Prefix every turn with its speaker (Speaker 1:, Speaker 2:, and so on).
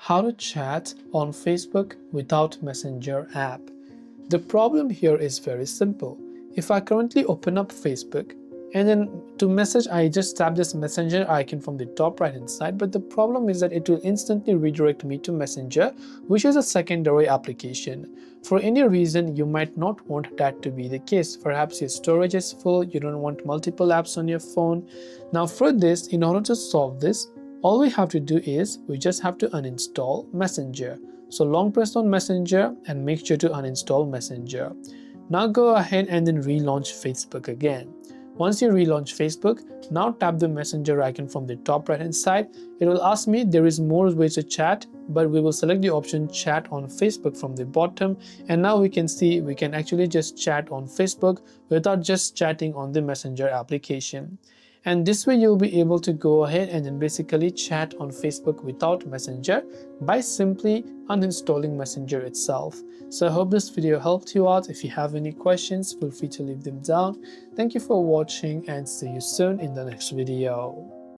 Speaker 1: How to chat on Facebook without Messenger app. The problem here is very simple. If I currently open up Facebook and then to message, I just tap this messenger icon from the top right hand side, but the problem is that it will instantly redirect me to Messenger, which is a secondary application. For any reason, you might not want that to be the case. Perhaps your storage is full, you don't want multiple apps on your phone. Now for this, in order to solve this, all we have to do is we just have to uninstall Messenger. So long press on Messenger and make sure to uninstall Messenger. Now go ahead and then relaunch Facebook again. Once you relaunch Facebook, now tap the messenger icon from the top right hand side. It will ask me there is more ways to chat, but we will select the option chat on Facebook from the bottom, and now we can see we can actually just chat on Facebook without just chatting on the messenger application. And this way you'll be able to go ahead and then basically chat on Facebook without Messenger by simply uninstalling Messenger itself. So I hope this video helped you out. If you have any questions, feel free to leave them down. Thank you for watching and see you soon in the next video.